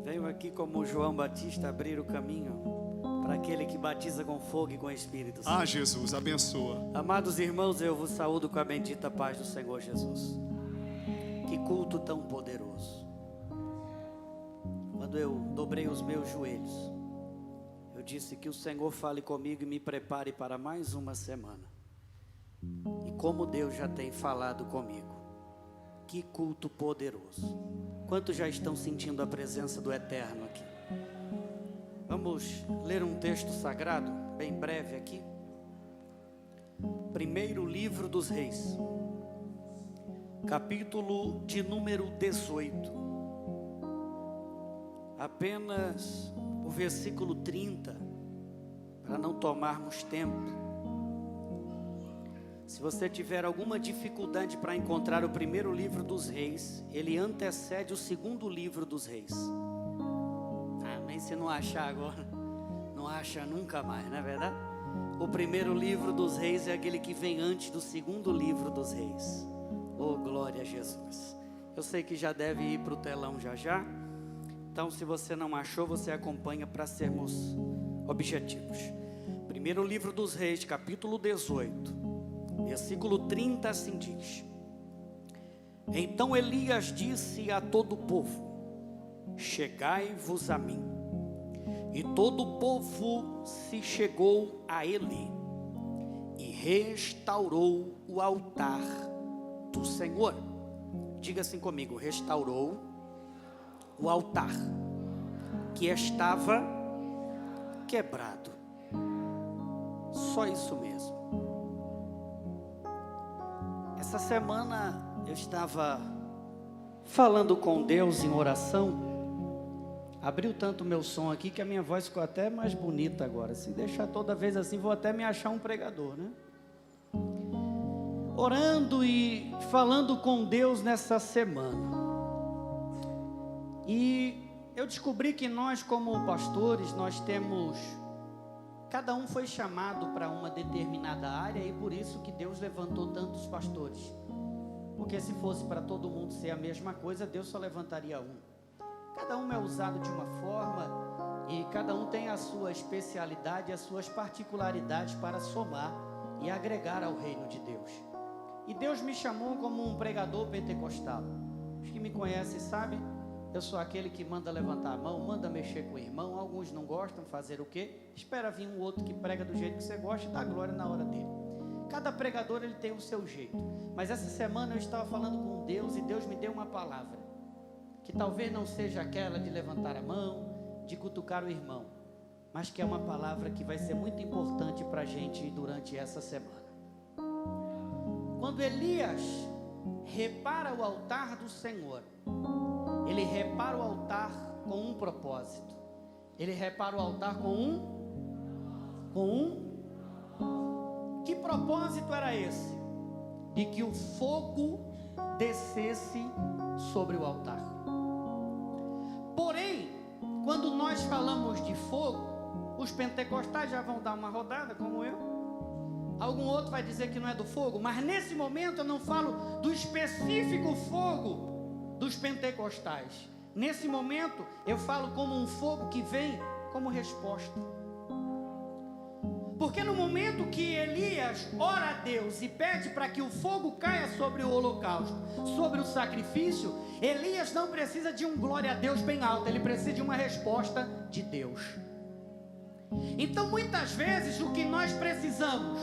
Venho aqui como João Batista abrir o caminho para aquele que batiza com fogo e com Espírito Santo. Ah, Jesus, abençoa. Amados irmãos, eu vos saúdo com a bendita paz do Senhor Jesus. Que culto tão poderoso. Quando eu dobrei os meus joelhos, eu disse que o Senhor fale comigo e me prepare para mais uma semana. E como Deus já tem falado comigo, que culto poderoso. Quantos já estão sentindo a presença do Eterno aqui? Vamos ler um texto sagrado, bem breve aqui. Primeiro livro dos Reis, capítulo de número 18. Apenas o versículo 30, para não tomarmos tempo. Se você tiver alguma dificuldade para encontrar o primeiro livro dos Reis, ele antecede o segundo livro dos Reis. Nem se não achar agora, não acha nunca mais, não é verdade? O primeiro livro dos Reis é aquele que vem antes do segundo livro dos Reis. Oh, glória a Jesus. Eu sei que já deve ir para o telão já já. Então, se você não achou, você acompanha para sermos objetivos. Primeiro livro dos Reis, capítulo 18. Versículo 30 assim diz: Então Elias disse a todo o povo: Chegai-vos a mim. E todo o povo se chegou a ele e restaurou o altar do Senhor. Diga assim comigo: restaurou o altar que estava quebrado. Só isso mesmo. Essa semana eu estava falando com Deus em oração. Abriu tanto meu som aqui que a minha voz ficou até mais bonita agora. Se deixar toda vez assim, vou até me achar um pregador, né? Orando e falando com Deus nessa semana. E eu descobri que nós, como pastores, nós temos... Cada um foi chamado para uma determinada área e por isso que Deus levantou tantos pastores. Porque se fosse para todo mundo ser a mesma coisa, Deus só levantaria um. Cada um é usado de uma forma e cada um tem a sua especialidade, as suas particularidades para somar e agregar ao reino de Deus. E Deus me chamou como um pregador pentecostal. Os que me conhecem sabem, eu sou aquele que manda levantar a mão, manda mexer com o irmão. Alguns não gostam, fazer o quê? Espera vir um outro que prega do jeito que você gosta e dá glória na hora dele. Cada pregador ele tem o seu jeito. Mas essa semana eu estava falando com Deus e Deus me deu uma palavra. Que talvez não seja aquela de levantar a mão, de cutucar o irmão. Mas que é uma palavra que vai ser muito importante para a gente durante essa semana. Quando Elias repara o altar do Senhor, ele repara o altar com um propósito. Ele repara o altar com um. Que propósito era esse? De que o fogo descesse sobre o altar. Porém, quando nós falamos de fogo, os pentecostais já vão dar uma rodada, como eu. Algum outro vai dizer que não é do fogo, mas nesse momento eu não falo do específico fogo dos pentecostais. Nesse momento eu falo como um fogo que vem como resposta. Porque no momento que Elias ora a Deus e pede para que o fogo caia sobre o holocausto, sobre o sacrifício, Elias não precisa de um glória a Deus bem alto, ele precisa de uma resposta de Deus. Então muitas vezes o que nós precisamos,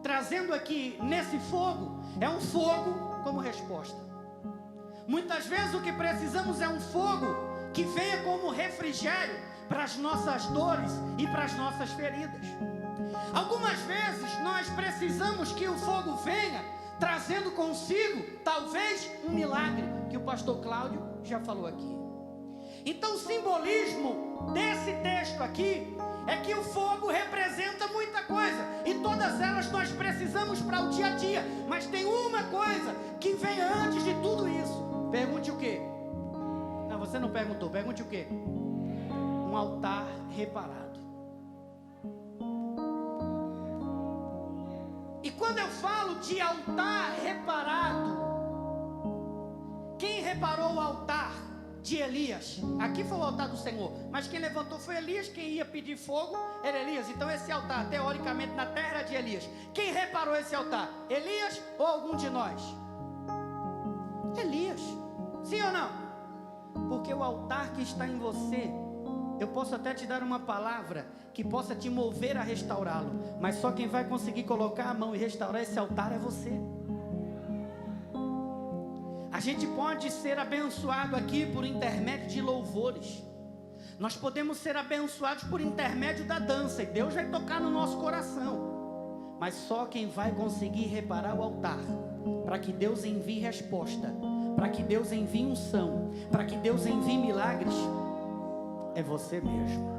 trazendo aqui nesse fogo, é um fogo como resposta. Muitas vezes o que precisamos é um fogo que venha como refrigério para as nossas dores e para as nossas feridas. Algumas vezes nós precisamos que o fogo venha trazendo consigo talvez um milagre, que o pastor Cláudio já falou aqui. Então o simbolismo desse texto aqui é que o fogo representa muita coisa e todas elas nós precisamos para o dia a dia, mas tem uma coisa que vem antes de tudo isso. Pergunte o quê? Não, você não perguntou. Pergunte o quê? Um altar reparado. E quando eu falo de altar reparado, quem reparou o altar de Elias. Aqui foi o altar do Senhor, mas quem levantou foi Elias. Quem ia pedir fogo era Elias. Então esse altar, teoricamente, na terra era de Elias. Quem reparou esse altar? Elias ou algum de nós? Elias. Sim ou não? Porque o altar que está em você, eu posso até te dar uma palavra que possa te mover a restaurá-lo, mas só quem vai conseguir colocar a mão e restaurar esse altar é você. A gente pode ser abençoado aqui por intermédio de louvores. Nós podemos ser abençoados por intermédio da dança, e Deus vai tocar no nosso coração. Mas só quem vai conseguir reparar o altar, para que Deus envie resposta, para que Deus envie unção, para que Deus envie milagres, é você mesmo.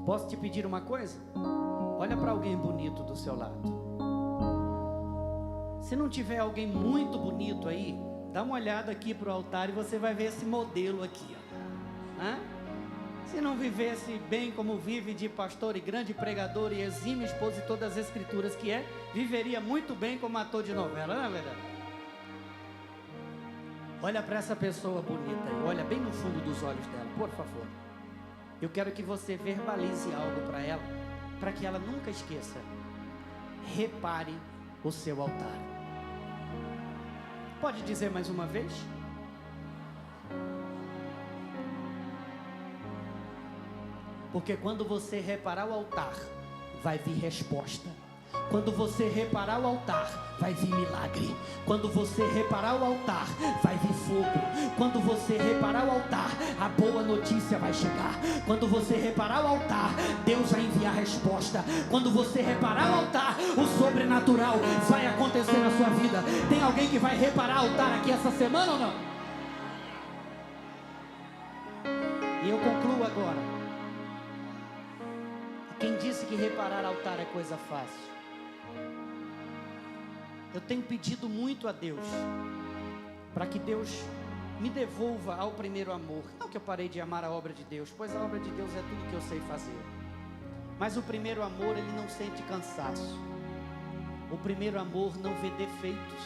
Posso te pedir uma coisa? Olha para alguém bonito do seu lado. Se não tiver alguém muito bonito aí, dá uma olhada aqui para o altar e você vai ver esse modelo aqui, ó. Hã? Se não vivesse bem como vive, de pastor e grande pregador e exímio expositor das escrituras que é, viveria muito bem como ator de novela, não é verdade? Olha para essa pessoa bonita aí, olha bem no fundo dos olhos dela, por favor. Eu quero que você verbalize algo para ela, para que ela nunca esqueça. Repare o seu altar. Pode dizer mais uma vez? Porque quando você reparar o altar, vai vir resposta. Quando você reparar o altar, vai vir milagre. Quando você reparar o altar, vai vir fogo. Quando você reparar o altar, a boa notícia vai chegar. Quando você reparar o altar, Deus vai enviar resposta. Quando você reparar o altar, o sobrenatural vai acontecer na sua vida. Tem alguém que vai reparar o altar aqui essa semana ou não? E eu concluo agora. Quem disse que reparar altar é coisa fácil? Eu tenho pedido muito a Deus, para que Deus me devolva ao primeiro amor. Não que eu parei de amar a obra de Deus, pois a obra de Deus é tudo que eu sei fazer. Mas o primeiro amor, ele não sente cansaço. O primeiro amor não vê defeitos.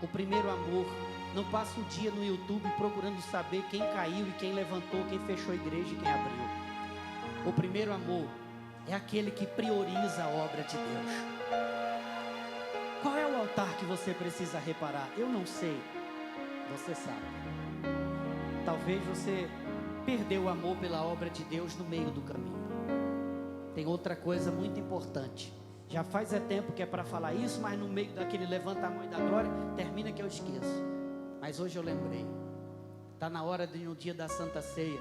O primeiro amor não passa o dia no YouTube procurando saber quem caiu e quem levantou, quem fechou a igreja e quem abriu. O primeiro amor é aquele que prioriza a obra de Deus. Qual é o altar que você precisa reparar? Eu não sei. Você sabe. Talvez você perdeu o amor pela obra de Deus no meio do caminho. Tem outra coisa muito importante. Já faz tempo que é para falar isso, mas no meio daquele levanta a mão e da glória, termina que eu esqueço. Mas hoje eu lembrei. Está na hora de, no dia da Santa Ceia,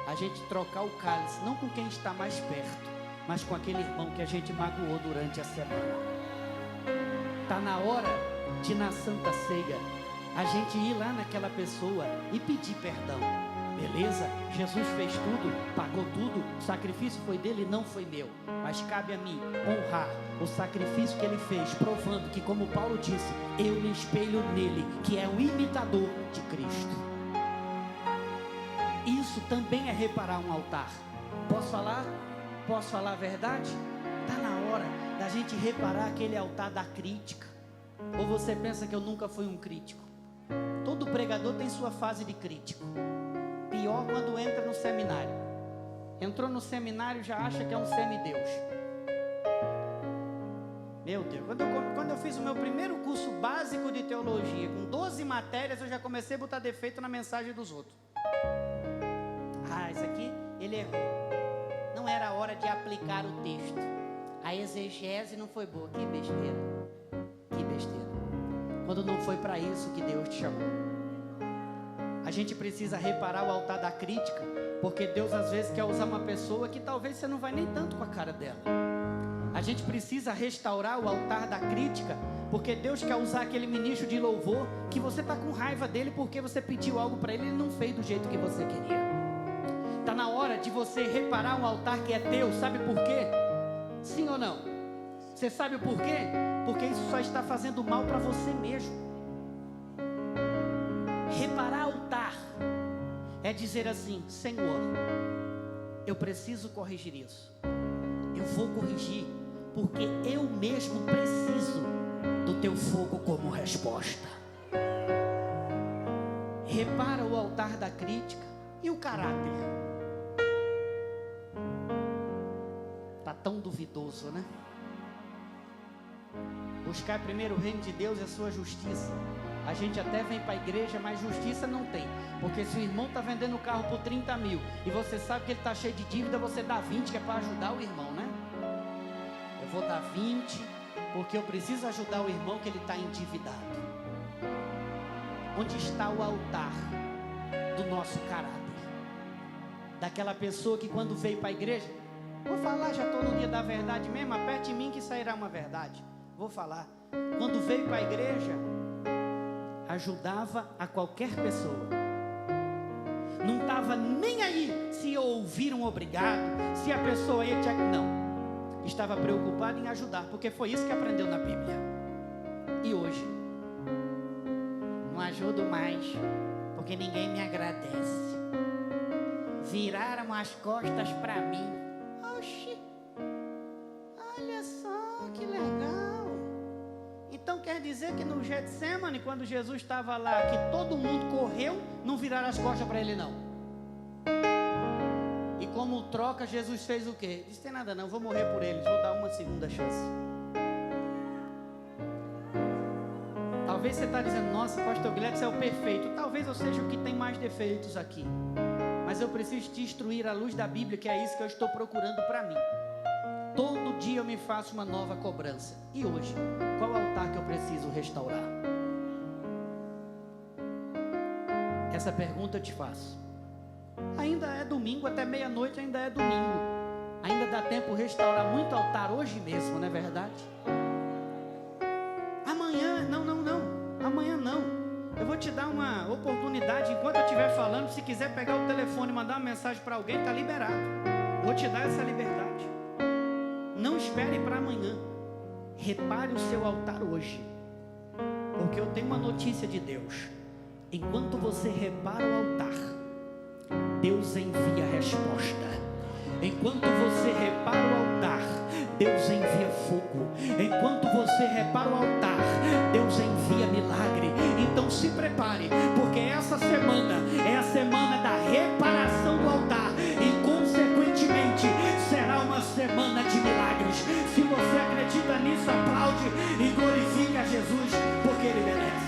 a gente trocar o cálice, não com quem está mais perto, mas com aquele irmão que a gente magoou durante a semana. Está na hora de, na Santa Ceia, a gente ir lá naquela pessoa e pedir perdão. Beleza? Jesus fez tudo, pagou tudo, o sacrifício foi dele, não foi meu. Mas cabe a mim honrar o sacrifício que ele fez, provando que, como Paulo disse, eu me espelho nele, que é o imitador de Cristo. Isso também é reparar um altar. Posso falar? Posso falar a verdade? Está na hora da gente reparar aquele altar da crítica. Ou você pensa que eu nunca fui um crítico? Todo pregador tem sua fase de crítico. Pior quando entra no seminário. Entrou no seminário, já acha que é um semideus. Meu Deus, quando eu fiz o meu primeiro curso básico de teologia, com 12 matérias, eu já comecei a botar defeito na mensagem dos outros. Isso aqui, ele errou. Não era a hora de aplicar o texto. A exegese não foi boa. Que besteira. Que besteira. Quando não foi para isso que Deus te chamou. A gente precisa reparar o altar da crítica, porque Deus às vezes quer usar uma pessoa que talvez você não vai nem tanto com a cara dela. A gente precisa restaurar o altar da crítica, porque Deus quer usar aquele ministro de louvor que você está com raiva dele porque você pediu algo para ele e ele não fez do jeito que você queria. Está na hora de você reparar um altar que é teu. Sabe por quê? Sim ou não? Você sabe o porquê? Porque isso só está fazendo mal para você mesmo. Reparar altar é dizer assim: Senhor, eu preciso corrigir isso. Eu vou corrigir, porque eu mesmo preciso do teu fogo como resposta. prepara o altar da crítica. E o caráter? Está tão duvidoso, né? Buscar primeiro o reino de Deus e a sua justiça. A gente até vem para a igreja, mas justiça não tem. Porque se o irmão está vendendo o carro por 30 mil e você sabe que ele está cheio de dívida, você dá 20, que é para ajudar o irmão, né? Eu vou dar 20 porque eu preciso ajudar o irmão que ele está endividado. Onde está o altar do nosso caráter? Daquela pessoa que quando veio para a igreja, vou falar, já estou no dia da verdade mesmo, aperte em mim que sairá uma verdade. Vou falar. Quando veio para a igreja, ajudava a qualquer pessoa. Não estava nem aí se ouviram obrigado, se a pessoa ia te... Não. Estava preocupado em ajudar, porque foi isso que aprendeu na Bíblia. E hoje? Não ajudo mais, porque ninguém me agradece. Viraram as costas para mim. Oxi, olha só que legal. Então quer dizer que no Getsemane, quando Jesus estava lá, que todo mundo correu, não viraram as costas para ele não. E como troca, Jesus fez o quê? Disse, tem nada não, vou morrer por eles, vou dar uma segunda chance. Talvez você está dizendo, nossa, pastor Guilherme, você é o perfeito. Talvez eu seja o que tem mais defeitos aqui. Mas eu preciso te instruir à luz da Bíblia, que é isso que eu estou procurando para mim. Todo dia eu me faço uma nova cobrança. E hoje, qual altar que eu preciso restaurar? Essa pergunta eu te faço. Ainda é domingo, até meia-noite ainda é domingo. Ainda dá tempo de restaurar muito altar hoje mesmo, não é verdade? Amanhã, não. Amanhã não. Eu vou te dar uma oportunidade, enquanto eu estiver falando, se quiser pegar o telefone e mandar uma mensagem para alguém, está liberado. Vou te dar essa liberdade. Não espere para amanhã. Repare o seu altar hoje. Porque eu tenho uma notícia de Deus. Enquanto você repara o altar, Deus envia a resposta. Enquanto você repara o altar, Deus envia fogo. Enquanto você repara o altar, Deus envia milagre. Então se prepare, porque essa semana é a semana da reparação do altar. E consequentemente será uma semana de milagres. Se você acredita nisso, aplaude e glorifique a Jesus, porque Ele merece.